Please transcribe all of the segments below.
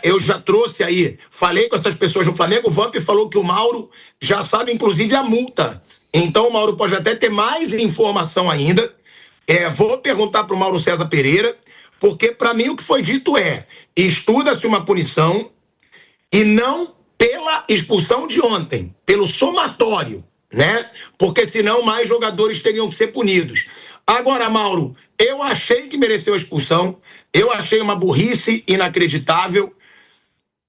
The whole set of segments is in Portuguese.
Eu já trouxe aí, falei com essas pessoas do Flamengo, o Vamp falou que o Mauro já sabe, inclusive, a multa. Então o Mauro pode até ter mais informação ainda. Vou perguntar para o Mauro César Pereira, porque para mim o que foi dito estuda-se uma punição e não pela expulsão de ontem, pelo somatório, né? Porque senão mais jogadores teriam que ser punidos. Agora, Mauro, eu achei que mereceu a expulsão, eu achei uma burrice inacreditável.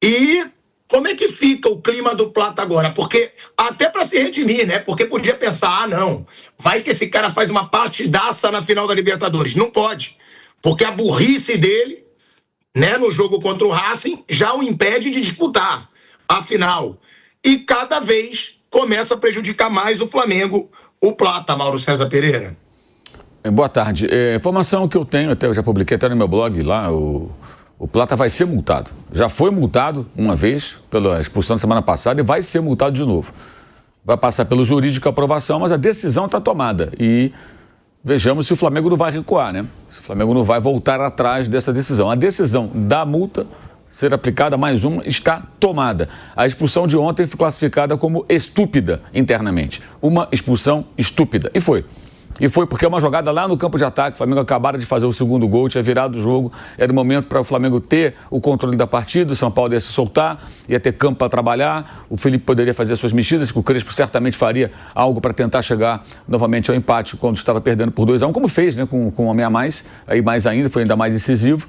E como é que fica o clima do Plata agora? Porque até para se redimir, né? Porque podia pensar, não, vai que esse cara faz uma partidaça na final da Libertadores. Não pode, porque a burrice dele, né, no jogo contra o Racing, já o impede de disputar a final. E cada vez começa a prejudicar mais o Flamengo, o Plata, Mauro César Pereira. Boa tarde. Informação que eu tenho, até eu já publiquei até no meu blog lá, o Plata vai ser multado. Já foi multado uma vez pela expulsão da semana passada e vai ser multado de novo. Vai passar pelo jurídico a aprovação, mas a decisão está tomada. E vejamos se o Flamengo não vai recuar, né? Se o Flamengo não vai voltar atrás dessa decisão. A decisão da multa ser aplicada, mais uma, está tomada. A expulsão de ontem foi classificada como estúpida internamente. Uma expulsão estúpida. E foi. E foi porque é uma jogada lá no campo de ataque, o Flamengo acabara de fazer o segundo gol, tinha virado o jogo, era o momento para o Flamengo ter o controle da partida, o São Paulo ia se soltar, ia ter campo para trabalhar, o Felipe poderia fazer suas mexidas, que o Crespo certamente faria algo para tentar chegar novamente ao empate quando estava perdendo por 2-1, como fez, né, com um homem a mais, aí mais ainda, foi ainda mais incisivo,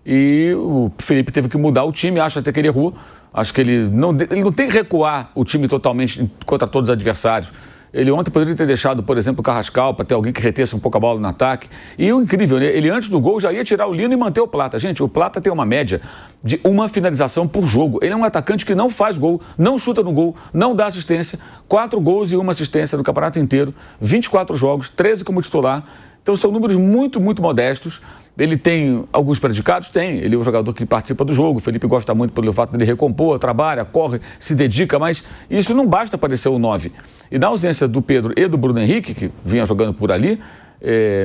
e o Felipe teve que mudar o time, acho até que ele errou, acho que ele não tem que recuar o time totalmente contra todos os adversários. Ele ontem poderia ter deixado, por exemplo, o Carrascal para ter alguém que retesse um pouco a bola no ataque. E o incrível, né? Ele antes do gol já ia tirar o Lino e manter o Plata. Gente, o Plata tem uma média de uma finalização por jogo. Ele é um atacante que não faz gol, não chuta no gol, não dá assistência. 4 gols e 1 assistência no campeonato inteiro, 24 jogos, 13 como titular. Então são números muito, muito modestos. Ele tem alguns predicados? Tem. Ele é um jogador que participa do jogo. O Felipe gosta muito pelo fato de ele recompor, trabalha, corre, se dedica, mas isso não basta para ser o 9. E na ausência do Pedro e do Bruno Henrique, que vinha jogando por ali,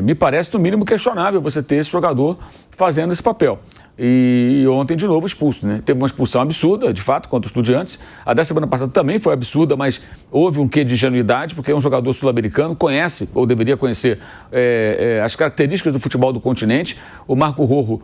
me parece no mínimo questionável você ter esse jogador fazendo esse papel. E ontem, de novo, expulso, né? Teve uma expulsão absurda, de fato, contra os Estudiantes. A da semana passada também foi absurda, mas houve um quê de ingenuidade, porque é um jogador sul-americano, conhece, ou deveria conhecer, as características do futebol do continente. O Marco Rojo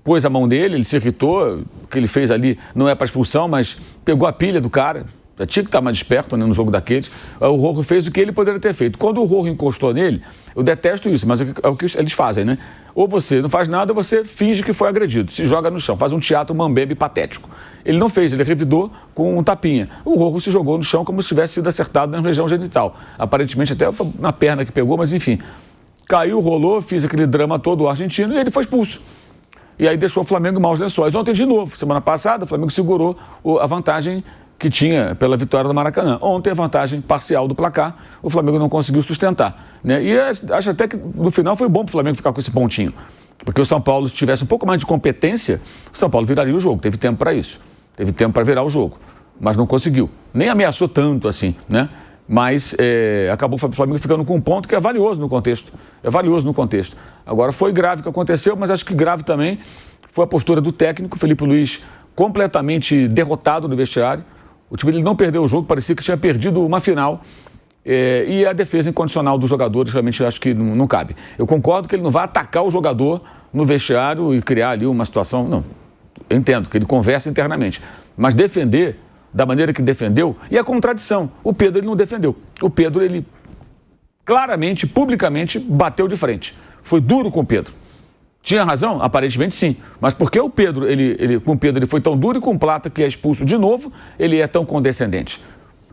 pôs a mão dele, ele se irritou, o que ele fez ali não é para expulsão, mas pegou a pilha do cara. Já tinha que estar mais esperto, né, no jogo daqueles. O Rojo fez o que ele poderia ter feito. Quando o Rojo encostou nele, eu detesto isso, mas é o que eles fazem, né? Ou você não faz nada, ou você finge que foi agredido. Se joga no chão, faz um teatro mambembe patético. Ele não fez, ele revidou com um tapinha. O Rojo se jogou no chão como se tivesse sido acertado na região genital. Aparentemente até na perna que pegou, mas enfim. Caiu, rolou, fez aquele drama todo o argentino e ele foi expulso. E aí deixou o Flamengo em maus lençóis. Ontem de novo, semana passada, o Flamengo segurou a vantagem que tinha pela vitória do Maracanã. Ontem a vantagem parcial do placar, o Flamengo não conseguiu sustentar, né? E acho até que no final foi bom para o Flamengo ficar com esse pontinho, porque o São Paulo, se tivesse um pouco mais de competência, o São Paulo viraria o jogo, teve tempo para isso, teve tempo para virar o jogo, mas não conseguiu, nem ameaçou tanto assim, né? Mas acabou o Flamengo ficando com um ponto que é valioso no contexto, Agora foi grave o que aconteceu, mas acho que grave também foi a postura do técnico, Felipe Luiz, completamente derrotado no vestiário. O time ele não perdeu o jogo, parecia que tinha perdido uma final. E a defesa incondicional dos jogadores, realmente acho que não cabe. Eu concordo que ele não vai atacar o jogador no vestiário e criar ali uma situação. Não, eu entendo que ele conversa internamente. Mas defender da maneira que defendeu, e a contradição, o Pedro ele não defendeu. O Pedro ele claramente, publicamente, bateu de frente. Foi duro com o Pedro. Tinha razão? Aparentemente sim. Mas por que o Pedro, com o Pedro ele foi tão duro e com o Plata, que é expulso de novo, ele é tão condescendente?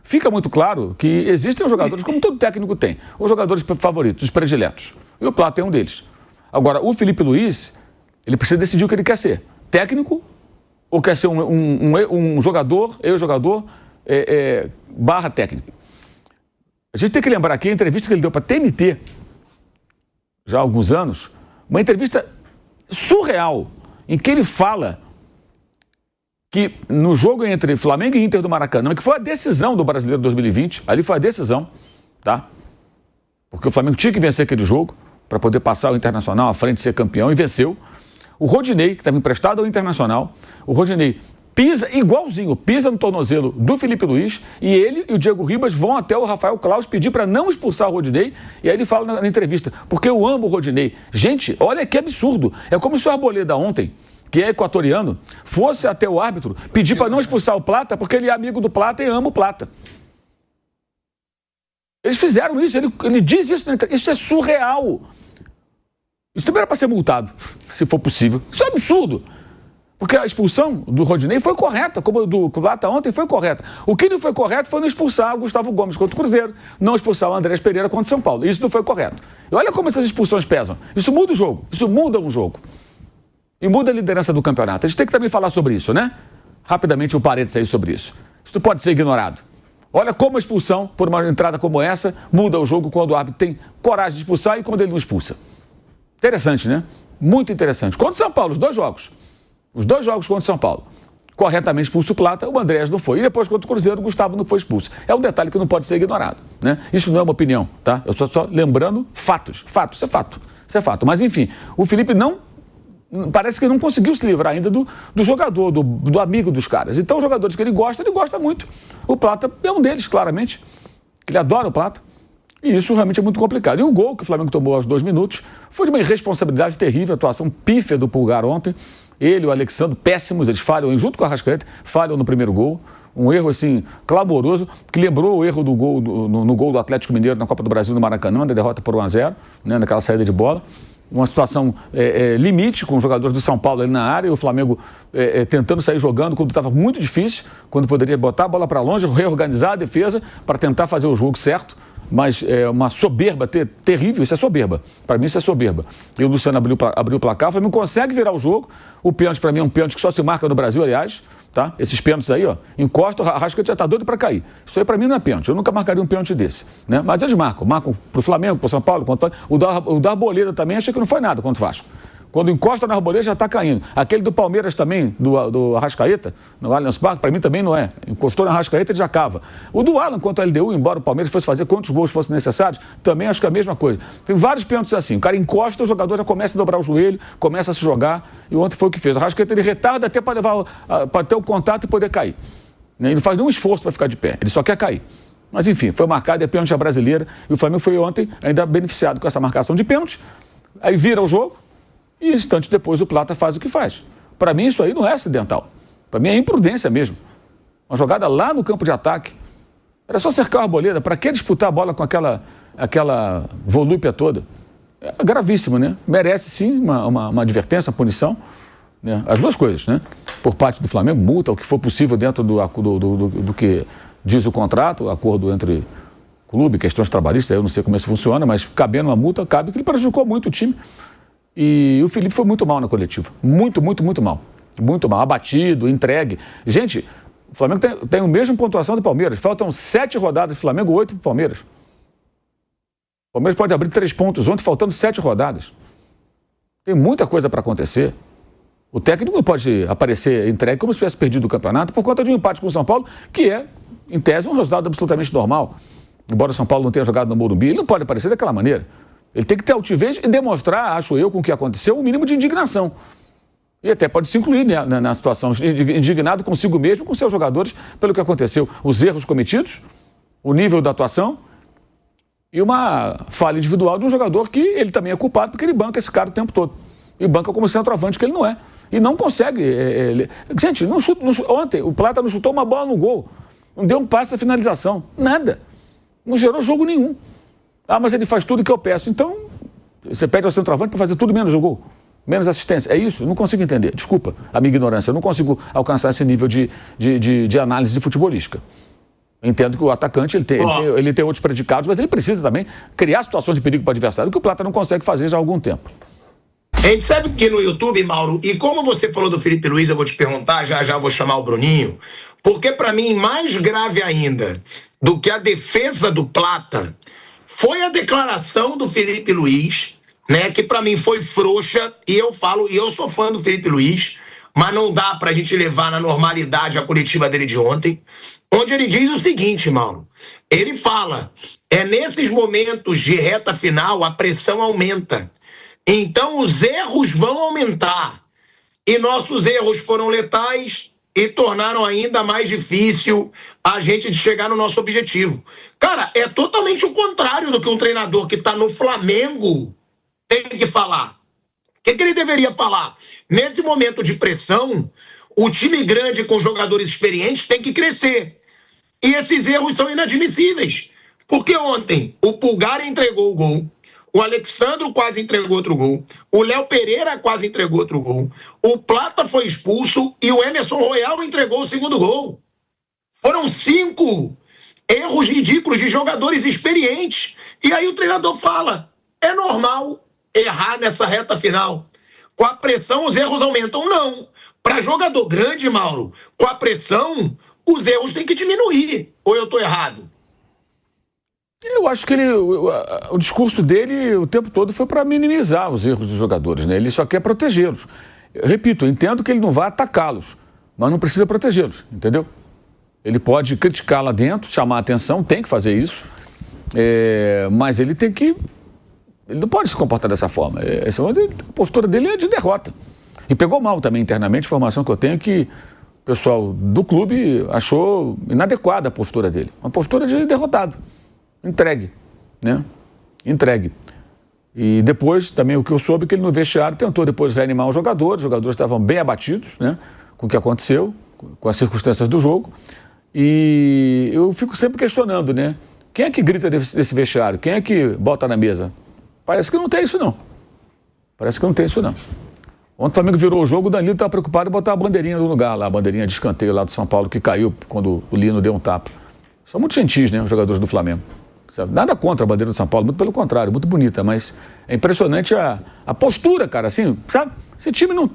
Fica muito claro que existem os jogadores, como todo técnico tem, os jogadores favoritos, os prediletos. E o Plata é um deles. Agora, o Felipe Luiz, ele precisa decidir o que ele quer ser. Técnico ou quer ser um jogador, ex-jogador, barra técnico? A gente tem que lembrar aqui a entrevista que ele deu para a TNT, já há alguns anos, uma entrevista surreal, em que ele fala que no jogo entre Flamengo e Inter do Maracanã, que foi a decisão do Brasileiro 2020, ali foi a decisão, tá? Porque o Flamengo tinha que vencer aquele jogo para poder passar o Internacional à frente e ser campeão, e venceu. O Rodinei, que estava emprestado ao Internacional, o Rodinei pisa igualzinho, pisa no tornozelo do Felipe Luiz, e ele e o Diego Ribas vão até o Rafael Claus pedir para não expulsar o Rodinei, e aí ele fala na entrevista, porque eu amo o Rodinei. Gente, olha que absurdo, é como se o Arboleda ontem, que é equatoriano, fosse até o árbitro pedir para não expulsar o Plata, porque ele é amigo do Plata e ama o Plata. Eles fizeram isso, ele diz isso, isso é surreal. Isso também era para ser multado, se for possível. Isso é absurdo. Porque a expulsão do Rodinei foi correta, como a do Plata ontem foi correta. O que não foi correto foi não expulsar o Gustavo Gomes contra o Cruzeiro, não expulsar o Andrés Pereira contra o São Paulo. Isso não foi correto. E olha como essas expulsões pesam. Isso muda o jogo, isso muda um jogo. E muda a liderança do campeonato. A gente tem que também falar sobre isso, né? Rapidamente um parênteses aí sobre isso. Isso não pode ser ignorado. Olha como a expulsão, por uma entrada como essa, muda o jogo quando o árbitro tem coragem de expulsar e quando ele não expulsa. Interessante, né? Muito interessante. Contra o São Paulo, os dois jogos contra o São Paulo. Corretamente expulso o Plata, o Andrés não foi. E depois contra o Cruzeiro, o Gustavo não foi expulso. É um detalhe que não pode ser ignorado, né? Isso não é uma opinião, tá? Eu só lembrando fatos. Fato, isso é fato. Isso é fato. Mas, enfim, o Felipe parece que não conseguiu se livrar ainda do jogador, do amigo dos caras. Então, os jogadores que ele gosta muito. O Plata é um deles, claramente. Ele adora o Plata. E isso realmente é muito complicado. E o gol que o Flamengo tomou aos 2 minutos foi de uma irresponsabilidade terrível, a atuação pífia do Pulgar ontem. Ele e o Alexandre, péssimos, eles falham, junto com o Arrascaeta, falham no primeiro gol. Um erro, assim, clamoroso, que lembrou o erro do gol no gol do Atlético Mineiro na Copa do Brasil no Maracanã, da derrota por 1-0, né, naquela saída de bola. Uma situação limite com os jogadores do São Paulo ali na área, e o Flamengo tentando sair jogando quando estava muito difícil, quando poderia botar a bola para longe, reorganizar a defesa para tentar fazer o jogo certo. Mas é uma soberba terrível, isso é soberba. Para mim isso é soberba. E o Luciano abriu o placar, o Flamengo consegue virar o jogo. O pênalti para mim é um pênalti que só se marca no Brasil, aliás. Tá? Esses pênaltis aí, ó, encosta, o Arrascaeta já está doido para cair. Isso aí para mim não é pênalti, eu nunca marcaria um pênalti desse, né? Mas eles marcam para o Flamengo, para o São Paulo, o da Arboleda também, achei que não foi nada contra o Vasco. Quando encosta na Arboleda já está caindo. Aquele do Palmeiras também, do Arrascaeta, no Allianz Parque, para mim também não é. Encostou na Arrascaeta e já cava. O do Alan contra a LDU, embora o Palmeiras fosse fazer quantos gols fossem necessários, também acho que é a mesma coisa. Tem vários pênaltis assim. O cara encosta, o jogador já começa a dobrar o joelho, começa a se jogar. E ontem foi o que fez. O Arrascaeta ele retarda até para ter o contato e poder cair. Ele não faz nenhum esforço para ficar de pé. Ele só quer cair. Mas enfim, foi marcado, é pênalti brasileira. E o Flamengo foi ontem ainda beneficiado com essa marcação de pênalti. Aí vira o jogo. E instantes depois o Plata faz o que faz. Para mim isso aí não é acidental. Para mim é imprudência mesmo. Uma jogada lá no campo de ataque. Era só cercar o Arboleda. Para que disputar a bola com aquela volúpia toda? É gravíssimo, né? Merece sim uma advertência, uma punição. Né? As duas coisas, né? Por parte do Flamengo, multa, o que for possível dentro do que diz o contrato, o acordo entre clube, questões trabalhistas, eu não sei como isso funciona, mas cabendo uma multa, cabe, que ele prejudicou muito o time. E o Felipe foi muito mal na coletiva. Muito mal. Muito mal. Abatido, entregue. Gente, o Flamengo tem a mesma pontuação do Palmeiras. Faltam 7 rodadas do Flamengo, 8 para o Palmeiras. O Palmeiras pode abrir 3 pontos ontem, faltando 7 rodadas. Tem muita coisa para acontecer. O técnico não pode aparecer entregue como se tivesse perdido o campeonato por conta de um empate com o São Paulo, que é, em tese, um resultado absolutamente normal. Embora o São Paulo não tenha jogado no Morumbi, ele não pode aparecer daquela maneira. Ele tem que ter altivez e demonstrar, acho eu, com o que aconteceu, um mínimo de indignação. E até pode se incluir na situação, indignado consigo mesmo, com seus jogadores, pelo que aconteceu. Os erros cometidos, o nível da atuação e uma falha individual de um jogador que ele também é culpado porque ele banca esse cara o tempo todo. E banca como centroavante que ele não é. E não consegue. Gente, ontem o Plata não chutou uma bola no gol. Não deu um passe à finalização. Nada. Não gerou jogo nenhum. Ah, mas ele faz tudo que eu peço. Então, você pede ao centroavante para fazer tudo menos o gol, menos assistência. É isso? Eu não consigo entender. Desculpa a minha ignorância. Eu não consigo alcançar esse nível de análise futebolística. Eu entendo que o atacante ele tem outros predicados, mas ele precisa também criar situações de perigo para o adversário, que o Plata não consegue fazer já há algum tempo. A gente sabe que no YouTube, Mauro, e como você falou do Felipe Luiz, eu vou te perguntar, já vou chamar o Bruninho, porque para mim, mais grave ainda do que a defesa do Plata foi a declaração do Felipe Luiz, né, que para mim foi frouxa, e eu sou fã do Felipe Luiz, mas não dá pra gente levar na normalidade a coletiva dele de ontem, onde ele diz o seguinte, Mauro, ele fala, nesses momentos de reta final, a pressão aumenta, então os erros vão aumentar, e nossos erros foram letais, e tornaram ainda mais difícil a gente de chegar no nosso objetivo. Cara, é totalmente o contrário do que um treinador que está no Flamengo tem que falar. O que ele deveria falar? Nesse momento de pressão, o time grande com jogadores experientes tem que crescer. E esses erros são inadmissíveis. Porque ontem o Pulgar entregou o gol, o Alexandro quase entregou outro gol, o Léo Pereira quase entregou outro gol, o Plata foi expulso e o Emerson Royal entregou o segundo gol. Foram 5 erros ridículos de jogadores experientes. E aí o treinador fala, é normal errar nessa reta final. Com a pressão os erros aumentam. Não. Para jogador grande, Mauro, com a pressão, os erros têm que diminuir. Ou eu estou errado? Eu acho que o discurso dele o tempo todo foi para minimizar os erros dos jogadores, né? Ele só quer protegê-los. Eu repito, eu entendo que ele não vai atacá-los, mas não precisa protegê-los, entendeu? Ele pode criticar lá dentro, chamar a atenção, tem que fazer isso, mas ele tem que... Ele não pode se comportar dessa forma. A postura dele é de derrota. E pegou mal também internamente, informação que eu tenho que o pessoal do clube achou inadequada a postura dele. Uma postura de derrotado. Entregue, né? Entregue. E depois, também o que eu soube, que ele no vestiário tentou depois reanimar os jogadores estavam bem abatidos, né? Com o que aconteceu, com as circunstâncias do jogo. E eu fico sempre questionando, né? Quem é que grita desse vestiário? Quem é que bota na mesa? Parece que não tem isso, não. Parece que não tem isso, não. Ontem o Flamengo virou o jogo, o Danilo estava preocupado em botar a bandeirinha no lugar lá, a bandeirinha de escanteio lá do São Paulo, que caiu quando o Lino deu um tapa. São muito gentis, né, os jogadores do Flamengo. Sabe? Nada contra a bandeira do São Paulo, muito pelo contrário, muito bonita, mas é impressionante a postura, cara, assim, sabe? Esse time não...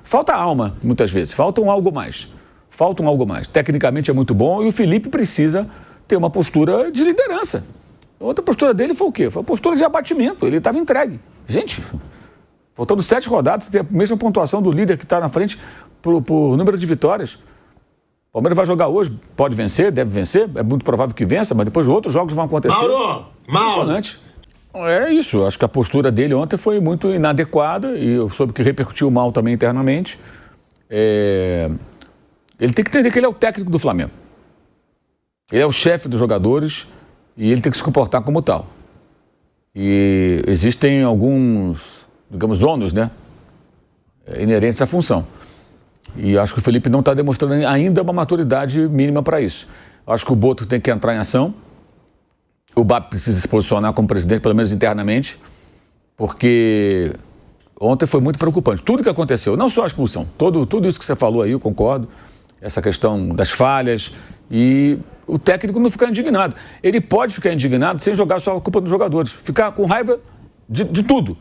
Falta alma, muitas vezes, falta um algo mais. Falta um algo mais. Tecnicamente é muito bom e o Felipe precisa ter uma postura de liderança. A outra postura dele foi o quê? Foi a postura de abatimento, ele estava entregue. Gente, faltando 7 rodadas, tem a mesma pontuação do líder que está na frente por número de vitórias. O Palmeiras vai jogar hoje, pode vencer, deve vencer, é muito provável que vença, mas depois outros jogos vão acontecer. Mauro! Impressionante. É isso, acho que a postura dele ontem foi muito inadequada e eu soube que repercutiu mal também internamente. Ele tem que entender que ele é o técnico do Flamengo. Ele é o chefe dos jogadores e ele tem que se comportar como tal. E existem alguns, digamos, ônus, né, inerentes à função. E acho que o Felipe não está demonstrando ainda uma maturidade mínima para isso. Acho que o Boto tem que entrar em ação. O BAP precisa se posicionar como presidente, pelo menos internamente, porque ontem foi muito preocupante. Tudo que aconteceu, não só a expulsão, tudo isso que você falou aí, eu concordo, essa questão das falhas, e o técnico não ficar indignado. Ele pode ficar indignado sem jogar só a culpa dos jogadores, ficar com raiva de tudo.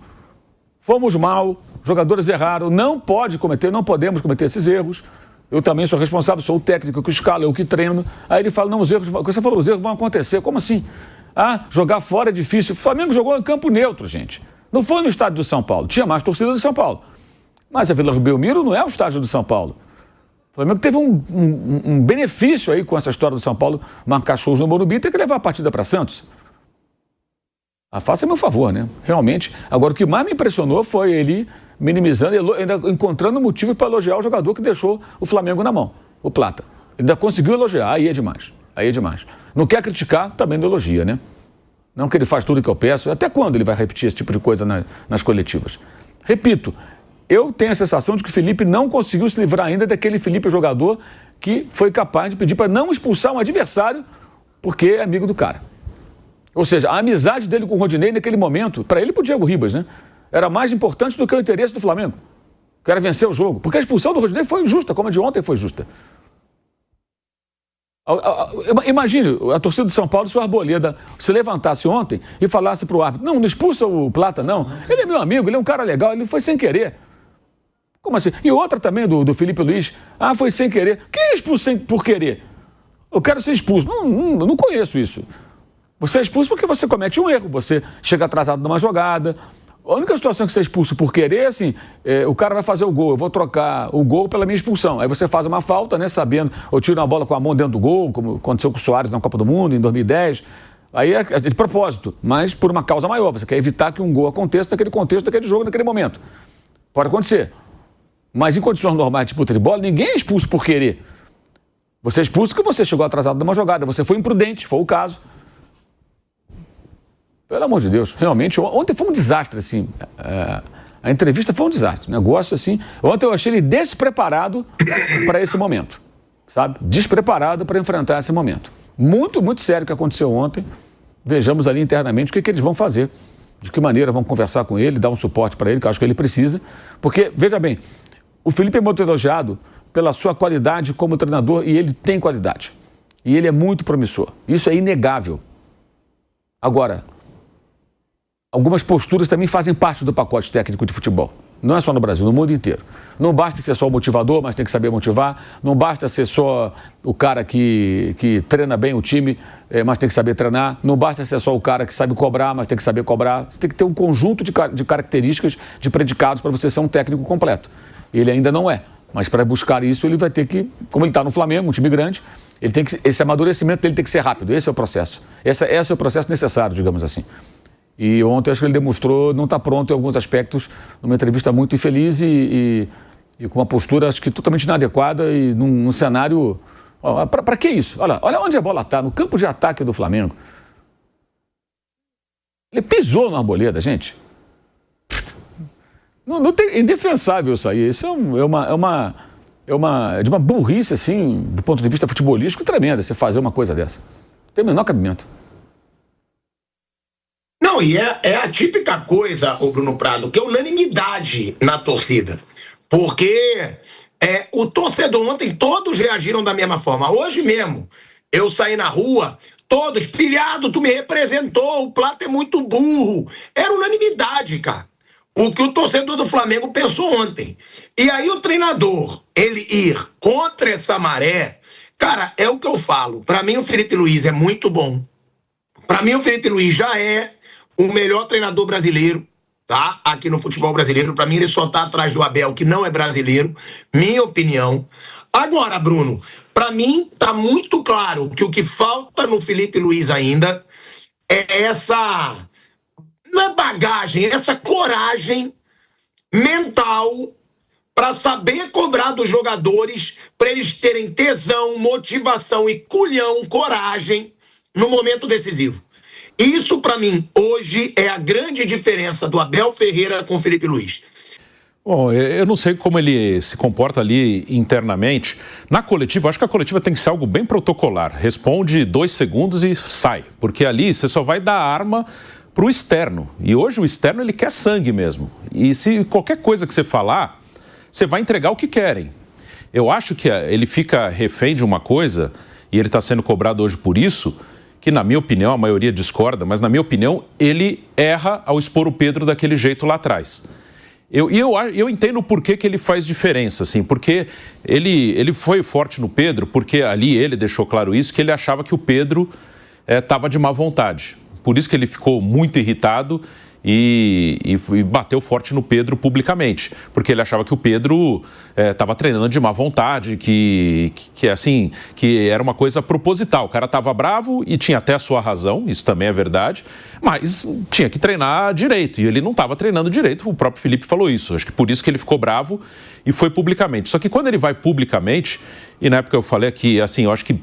Fomos mal, jogadores erraram, não podemos cometer esses erros. Eu também sou responsável, sou o técnico, eu que escalo, eu que treino. Aí ele fala, não, os erros, você falou, os erros vão acontecer. Como assim? Ah, jogar fora é difícil. O Flamengo jogou em campo neutro, gente. Não foi no estádio do São Paulo, tinha mais torcida do São Paulo. Mas a Vila Belmiro não é o estádio do São Paulo. O Flamengo teve um benefício aí com essa história do São Paulo marcar shows no Morumbi e ter que levar a partida para Santos. Faça meu favor, né? Realmente. Agora, o que mais me impressionou foi ele minimizando, ainda encontrando motivo para elogiar o jogador que deixou o Flamengo na mão, o Plata. Ele ainda conseguiu elogiar, aí é demais. Aí é demais. Não quer criticar, também não elogia, né? Não que ele faz tudo o que eu peço. Até quando ele vai repetir esse tipo de coisa nas coletivas? Repito, eu tenho a sensação de que o Felipe não conseguiu se livrar ainda daquele Felipe jogador que foi capaz de pedir para não expulsar um adversário porque é amigo do cara. Ou seja, a amizade dele com o Rodinei naquele momento, para ele e para o Diego Ribas, né? Era mais importante do que o interesse do Flamengo, que era vencer o jogo. Porque a expulsão do Rodinei foi injusta, como a de ontem foi justa. Imagine a torcida do São Paulo, se o Arboleda se levantasse ontem e falasse para o árbitro, não expulsa o Plata, não. Ele é meu amigo, ele é um cara legal, ele foi sem querer. Como assim? E outra também do Felipe Luiz, foi sem querer. Quem é expulso por querer? Eu quero ser expulso. Não conheço isso. Você é expulso porque você comete um erro, você chega atrasado numa jogada. A única situação que você é expulso por querer, assim, o cara vai fazer o gol, eu vou trocar o gol pela minha expulsão. Aí você faz uma falta, né, sabendo, ou tira uma bola com a mão dentro do gol, como aconteceu com o Soares na Copa do Mundo, em 2010. Aí é de propósito, mas por uma causa maior. Você quer evitar que um gol aconteça naquele contexto, naquele jogo, naquele momento. Pode acontecer. Mas em condições normais de disputa de bola, ninguém é expulso por querer. Você é expulso porque você chegou atrasado numa jogada, você foi imprudente, foi o caso. Pelo amor de Deus, realmente, ontem foi um desastre, assim. A entrevista foi um desastre, um negócio assim. Ontem eu achei ele despreparado para esse momento, sabe? Despreparado para enfrentar esse momento. Muito, muito sério o que aconteceu ontem. Vejamos ali internamente o que eles vão fazer. De que maneira vão conversar com ele, dar um suporte para ele, que eu acho que ele precisa. Porque, veja bem, o Felipe é muito elogiado pela sua qualidade como treinador e ele tem qualidade. E ele é muito promissor. Isso é inegável. Agora, algumas posturas também fazem parte do pacote técnico de futebol. Não é só no Brasil, no mundo inteiro. Não basta ser só o motivador, mas tem que saber motivar. Não basta ser só o cara que treina bem o time, mas tem que saber treinar. Não basta ser só o cara que sabe cobrar, mas tem que saber cobrar. Você tem que ter um conjunto de características, de predicados para você ser um técnico completo. Ele ainda não é. Mas para buscar isso, ele vai ter que, como ele está no Flamengo, um time grande, ele tem que, esse amadurecimento dele tem que ser rápido. Esse é o processo. Esse é o processo necessário, digamos assim. E ontem acho que ele demonstrou não estar pronto em alguns aspectos, numa entrevista muito infeliz e com uma postura acho que totalmente inadequada e num cenário... Para que isso? Olha onde a bola está, no campo de ataque do Flamengo. Ele pisou no Arboleda, gente. Não tem, é indefensável isso aí. Isso é de uma burrice, assim, do ponto de vista futebolístico, tremenda, você fazer uma coisa dessa. Não tem o menor cabimento. Não, e é a típica coisa, ô Bruno Prado, que é unanimidade na torcida. Porque o torcedor ontem, todos reagiram da mesma forma. Hoje mesmo, eu saí na rua, todos, pilhado, tu me representou, o Plata é muito burro. Era unanimidade, cara. O que o torcedor do Flamengo pensou ontem. E aí o treinador, ele ir contra essa maré, cara, é o que eu falo. Pra mim o Felipe Luiz é muito bom. Pra mim o Felipe Luiz já é o melhor treinador brasileiro, tá? Aqui no futebol brasileiro. Pra mim ele só tá atrás do Abel, que não é brasileiro. Minha opinião. Agora, Bruno, pra mim tá muito claro que o que falta no Felipe Luiz ainda é essa... não é bagagem, é essa coragem mental para saber cobrar dos jogadores, para eles terem tesão, motivação e culhão, coragem no momento decisivo. Isso, para mim, hoje é a grande diferença do Abel Ferreira com o Felipe Luiz. Bom, eu não sei como ele se comporta ali internamente. Na coletiva, acho que a coletiva tem que ser algo bem protocolar. Responde 2 segundos e sai, porque ali você só vai dar arma para o externo. E hoje o externo, ele quer sangue mesmo. E se qualquer coisa que você falar, você vai entregar o que querem. Eu acho que ele fica refém de uma coisa, e ele está sendo cobrado hoje por isso, que na minha opinião, a maioria discorda, mas na minha opinião, ele erra ao expor o Pedro daquele jeito lá atrás. Eu entendo o porquê que ele faz diferença, assim, porque ele foi forte no Pedro, porque ali ele deixou claro isso, que ele achava que o Pedro estava de má vontade. Por isso que ele ficou muito irritado e bateu forte no Pedro publicamente, porque ele achava que o Pedro estava treinando de má vontade, que era uma coisa proposital. O cara estava bravo e tinha até a sua razão, isso também é verdade, mas tinha que treinar direito e ele não estava treinando direito, o próprio Felipe falou isso. Acho que por isso que ele ficou bravo e foi publicamente. Só que quando ele vai publicamente, e na época eu falei aqui, assim, eu acho que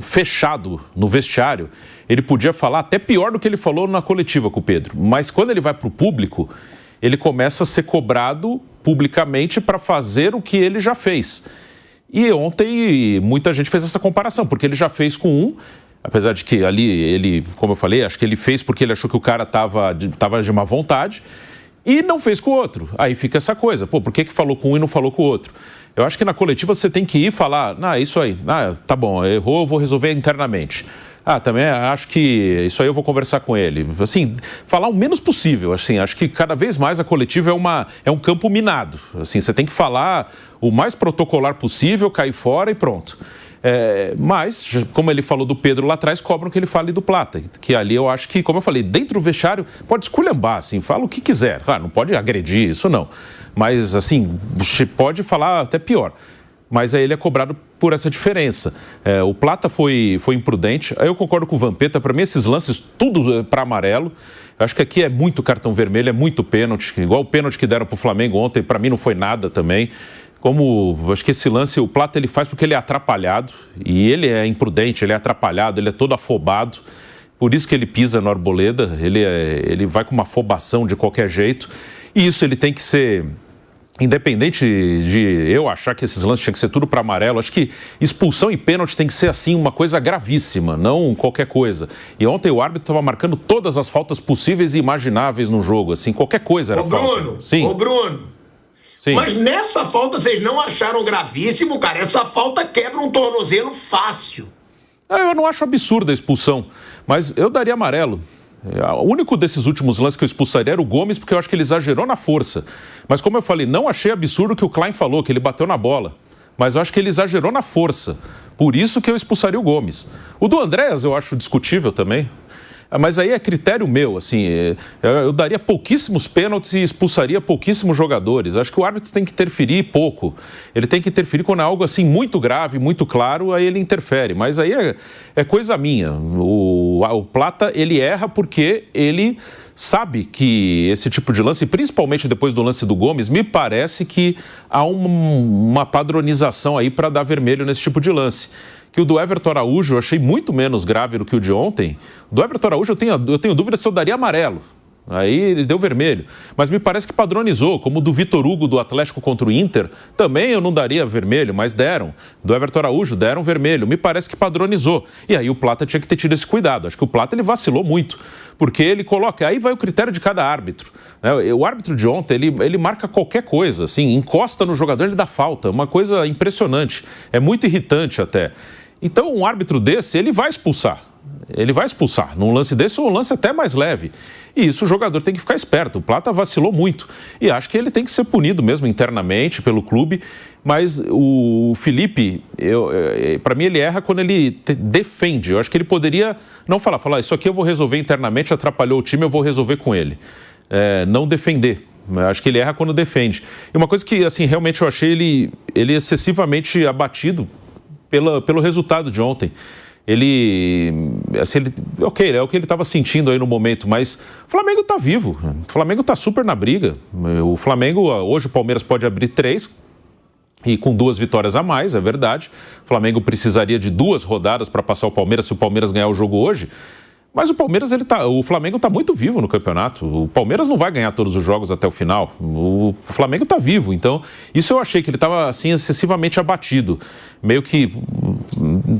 fechado no vestiário, ele podia falar até pior do que ele falou na coletiva com o Pedro. Mas quando ele vai para o público, ele começa a ser cobrado publicamente para fazer o que ele já fez. E ontem muita gente fez essa comparação, porque ele já fez com um, apesar de que ali ele, como eu falei, acho que ele fez porque ele achou que o cara estava de má vontade, e não fez com o outro. Aí fica essa coisa, por que falou com um e não falou com o outro? Eu acho que na coletiva você tem que ir falar, isso aí, tá bom, errou, eu vou resolver internamente. Também acho que isso aí eu vou conversar com ele. Assim, falar o menos possível, assim, acho que cada vez mais a coletiva é um campo minado. Assim, você tem que falar o mais protocolar possível, cair fora e pronto. Mas, como ele falou do Pedro lá atrás, cobram que ele fale do Plata. Que ali eu acho que, como eu falei, dentro do vestiário pode esculhambar, assim, fala o que quiser. Não pode agredir, isso não. Mas, assim, pode falar até pior. mas aí ele é cobrado por essa diferença. O Plata foi imprudente, aí eu concordo com o Vampeta, para mim esses lances tudo para amarelo. Eu acho que aqui é muito cartão vermelho, é muito pênalti, igual o pênalti que deram para o Flamengo ontem, para mim não foi nada também. Acho que esse lance, o Plata ele faz porque ele é atrapalhado, e ele é imprudente, ele é atrapalhado, ele é todo afobado. Por isso que ele pisa no Arboleda, ele vai com uma afobação de qualquer jeito. E isso ele tem que ser, independente de eu achar que esses lances tinham que ser tudo para amarelo, acho que expulsão e pênalti tem que ser assim uma coisa gravíssima, não qualquer coisa. E ontem o árbitro estava marcando todas as faltas possíveis e imagináveis no jogo, assim, qualquer coisa era falta. Sim. Ô Bruno, sim. Mas nessa falta vocês não acharam gravíssimo, cara? Essa falta quebra um tornozelo fácil. Eu não acho absurda a expulsão, mas eu daria amarelo. O único desses últimos lances que eu expulsaria era o Gomes, porque eu acho que ele exagerou na força. Mas como eu falei, não achei absurdo o que o Klein falou, que ele bateu na bola. Mas eu acho que ele exagerou na força. Por isso que eu expulsaria o Gomes. O do Andréas eu acho discutível também. Mas aí é critério meu, assim, eu daria pouquíssimos pênaltis e expulsaria pouquíssimos jogadores. Acho que o árbitro tem que interferir pouco. Ele tem que interferir quando é algo assim muito grave, muito claro, aí ele interfere. Mas aí é coisa minha. O Plata, ele erra porque ele sabe que esse tipo de lance, principalmente depois do lance do Gomes, me parece que há uma padronização aí para dar vermelho nesse tipo de lance. Que o do Everton Araújo eu achei muito menos grave do que o de ontem. O do Everton Araújo eu tenho dúvida se eu daria amarelo. Aí ele deu vermelho. Mas me parece que padronizou, como o do Vitor Hugo do Atlético contra o Inter. Também eu não daria vermelho, mas deram. Do Everton Araújo deram vermelho. Me parece que padronizou. E aí o Plata tinha que ter tido esse cuidado. Acho que o Plata ele vacilou muito. Porque ele coloca... Aí vai o critério de cada árbitro. O árbitro de ontem, ele marca qualquer coisa. Assim, encosta no jogador, ele dá falta. Uma coisa impressionante. É muito irritante até. Então, um árbitro desse, ele vai expulsar. Ele vai expulsar. Num lance desse, ou um lance até mais leve. E isso o jogador tem que ficar esperto. O Plata vacilou muito. E acho que ele tem que ser punido mesmo internamente pelo clube. Mas o Felipe, para mim, ele erra quando ele defende. Eu acho que ele poderia não falar, isso aqui eu vou resolver internamente, atrapalhou o time, eu vou resolver com ele. Não defender. Eu acho que ele erra quando defende. E uma coisa que, assim, realmente eu achei ele excessivamente abatido pelo resultado de ontem. Ok, é o que ele estava sentindo aí no momento, mas o Flamengo está vivo, o Flamengo está super na briga. O Flamengo, hoje o Palmeiras pode abrir 3 e com 2 vitórias a mais, é verdade. O Flamengo precisaria de 2 rodadas para passar o Palmeiras se o Palmeiras ganhar o jogo hoje. Mas o Flamengo está muito vivo no campeonato. O Palmeiras não vai ganhar todos os jogos até o final. O Flamengo está vivo. Então, isso eu achei que ele estava assim, excessivamente abatido. Meio que,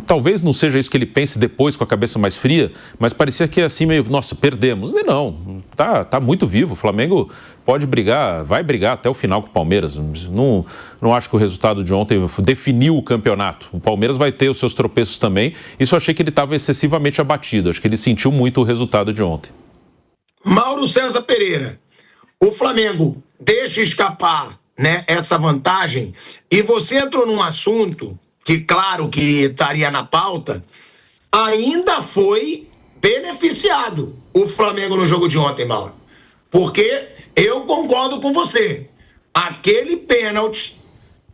talvez não seja isso que ele pense depois com a cabeça mais fria, mas parecia que assim meio, nossa, perdemos. E não, tá muito vivo. O Flamengo pode brigar, vai brigar até o final com o Palmeiras. Não acho que o resultado de ontem definiu o campeonato. O Palmeiras vai ter os seus tropeços também. Isso eu achei que ele estava excessivamente abatido. Acho que ele sentiu muito o resultado de ontem. Mauro César Pereira, o Flamengo deixa escapar, né, essa vantagem, e você entrou num assunto que, claro, que estaria na pauta, ainda foi beneficiado o Flamengo no jogo de ontem, Mauro. Porque eu concordo com você. Aquele pênalti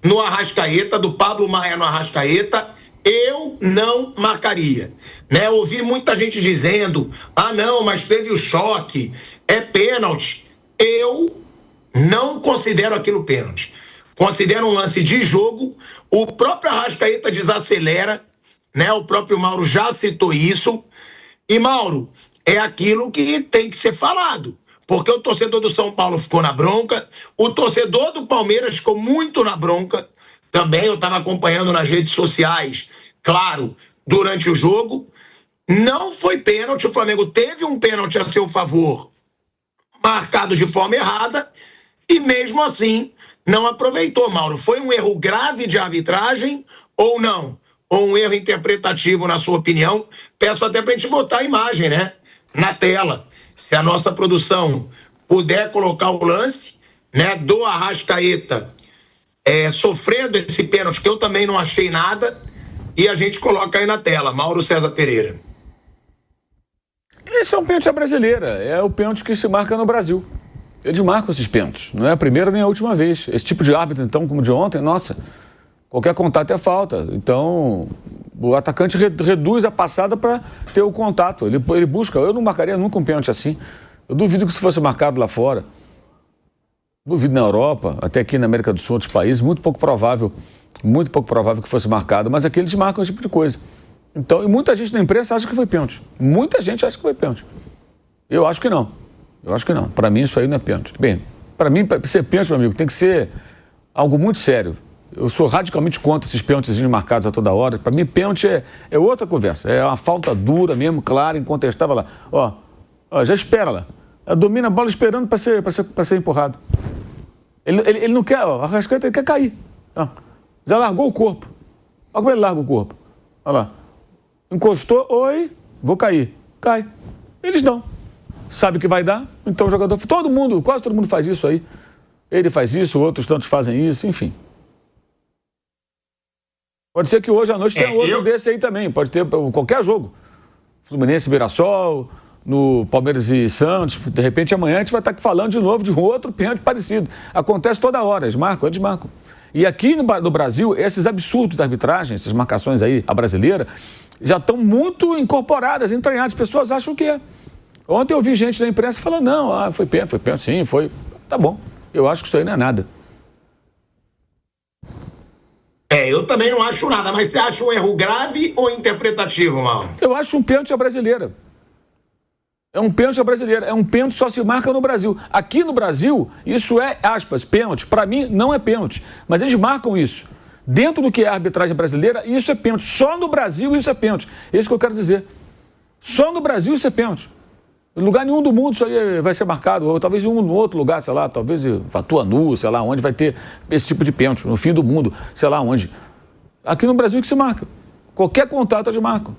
no Arrascaeta, do Pablo Maia no Arrascaeta, eu não marcaria. Né? Ouvi muita gente dizendo, não, mas teve o choque, é pênalti. Eu não considero aquilo pênalti. Considero um lance de jogo. O próprio Arrascaeta desacelera, né? O próprio Mauro já citou isso. E, Mauro, é aquilo que tem que ser falado. Porque o torcedor do São Paulo ficou na bronca, o torcedor do Palmeiras ficou muito na bronca. Também eu estava acompanhando nas redes sociais, claro, durante o jogo. Não foi pênalti, o Flamengo teve um pênalti a seu favor, marcado de forma errada, e mesmo assim não aproveitou, Mauro. Foi um erro grave de arbitragem ou não? Ou um erro interpretativo, na sua opinião? Peço até para a gente botar a imagem, né, na tela. Se a nossa produção puder colocar o lance, né, do Arrascaeta sofrendo esse pênalti, que eu também não achei nada, e a gente coloca aí na tela. Mauro César Pereira. Esse é um pênalti à brasileira, é o pênalti que se marca no Brasil. Eles marcam esses pênaltis, não é a primeira nem a última vez. Esse tipo de árbitro, então, como o de ontem, nossa, Qualquer contato é falta. Então, o atacante reduz a passada para ter o contato. Ele busca. Eu não marcaria nunca um pênalti assim. Eu duvido que se fosse marcado lá fora. Duvido na Europa, até aqui na América do Sul, outros países, muito pouco provável que fosse marcado. Mas aqui eles marcam esse tipo de coisa. Então, e muita gente na imprensa acha que foi pênalti. Muita gente acha que foi pênalti. Eu acho que não. Para mim, isso aí não é pênalti. Bem, para mim, para ser pênalti, meu amigo, tem que ser algo muito sério. Eu sou radicalmente contra esses pênaltis marcados a toda hora. Para mim, pênalti é outra conversa. É uma falta dura mesmo, clara, incontestável lá. Ó, já espera lá. Ela domina a bola esperando para ser empurrado. Ele não quer, ó, a Arrascaeta ele quer cair. Ó, já largou o corpo. Olha como ele larga o corpo. Olha lá. Encostou, oi, vou cair. Cai. Eles não. Sabe que vai dar, então o jogador... Quase todo mundo faz isso aí. Ele faz isso, outros tantos fazem isso, enfim. Pode ser que hoje à noite tenha outro desse aí também. Pode ter qualquer jogo. Fluminense, Mirassol, no Palmeiras e Santos. De repente amanhã a gente vai estar aqui falando de novo de um outro pênalti parecido. Acontece toda hora, eles marcam. E aqui no Brasil, esses absurdos da arbitragem, essas marcações aí, a brasileira, já estão muito incorporadas, entranhadas. As pessoas acham que é. Ontem eu vi gente na imprensa falando, não, foi pênalti, sim, foi. Tá bom, eu acho que isso aí não é nada. Eu também não acho nada, mas você acha um erro grave ou interpretativo, Mauro? Eu acho um pênalti à brasileira. É um pênalti à brasileira, é um pênalti só se marca no Brasil. Aqui no Brasil, isso é, aspas, pênalti. Para mim, não é pênalti, mas eles marcam isso. Dentro do que é a arbitragem brasileira, isso é pênalti. Só no Brasil isso é pênalti. É isso que eu quero dizer. Só no Brasil isso é pênalti. Em lugar nenhum do mundo isso aí vai ser marcado, ou talvez em um outro lugar, sei lá, talvez em Vatuanu, sei lá, onde vai ter esse tipo de pênalti, no fim do mundo, sei lá onde. Aqui no Brasil que se marca. Qualquer contato eles marcam.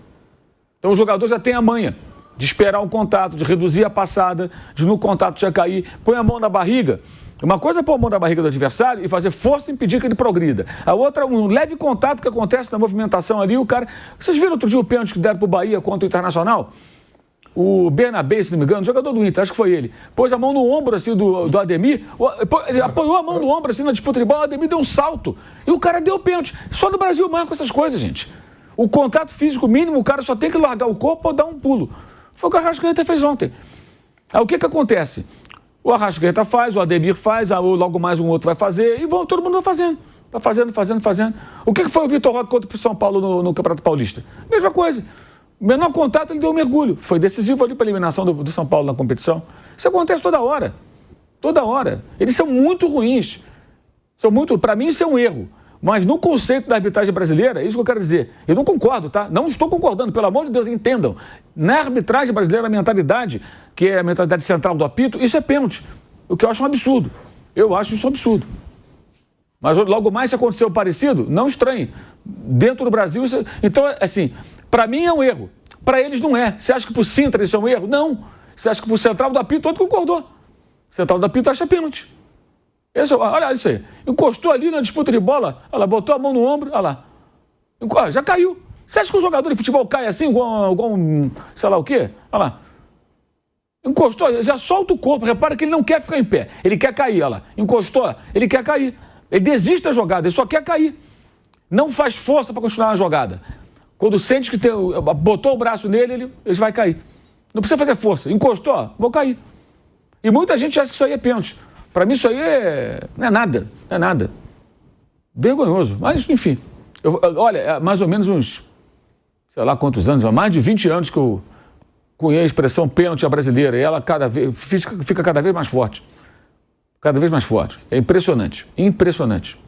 Então o jogador já tem a manha de esperar o contato, de reduzir a passada, de no contato já cair, põe a mão na barriga. Uma coisa é pôr a mão na barriga do adversário e fazer força e impedir que ele progrida. A outra, um leve contato que acontece na movimentação ali, o cara... Vocês viram outro dia o pênalti que deram pro Bahia contra o Internacional? O Bernabé, se não me engano, jogador do Inter, acho que foi ele, pôs a mão no ombro assim do Ademir, ele apoiou a mão no ombro assim na disputa de bola, o Ademir deu um salto e o cara deu o pênalti. Só no Brasil marcam essas coisas, gente. O contato físico mínimo, o cara só tem que largar o corpo ou dar um pulo. Foi o que o Arrascaeta fez ontem. Aí o que acontece? O Arrascaeta faz, o Ademir faz, logo mais um outro vai fazer e todo mundo vai fazendo. Vai fazendo. O que foi o Vitor Roque contra o São Paulo no Campeonato Paulista? Mesma coisa. Menor contato, ele deu um mergulho. Foi decisivo ali para a eliminação do São Paulo na competição. Isso acontece toda hora. Toda hora. Eles são muito ruins. Para mim, isso é um erro. Mas no conceito da arbitragem brasileira, é isso que eu quero dizer. Eu não concordo, tá? Não estou concordando, pelo amor de Deus, entendam. Na arbitragem brasileira, a mentalidade, que é a mentalidade central do apito, isso é pênalti. O que eu acho um absurdo. Eu acho isso um absurdo. Mas logo mais, se aconteceu parecido, não estranhe. Dentro do Brasil, isso... Então, assim... Para mim é um erro. Para eles não é. Você acha que para o Sintra isso é um erro? Não. Você acha que para o Central do Apito, todo concordou. O Central do Apito acha pênalti. Olha isso aí. Encostou ali na disputa de bola, olha lá, botou a mão no ombro, olha lá. Já caiu. Você acha que o jogador de futebol cai assim, igual um, sei lá o quê? Olha lá. Encostou, já solta o corpo. Repara que ele não quer ficar em pé. Ele quer cair, olha lá. Encostou, ele quer cair. Ele desiste da jogada, ele só quer cair. Não faz força para continuar a jogada. Quando sente que botou o braço nele, ele vai cair. Não precisa fazer força. Encostou, vou cair. E muita gente acha que isso aí é pênalti. Para mim isso aí não é nada. Não é nada. Vergonhoso. Mas, enfim. Olha, mais ou menos uns, sei lá quantos anos, mais de 20 anos que eu cunhei a expressão pênalti à brasileira. E ela fica cada vez mais forte. Cada vez mais forte. É impressionante. Impressionante.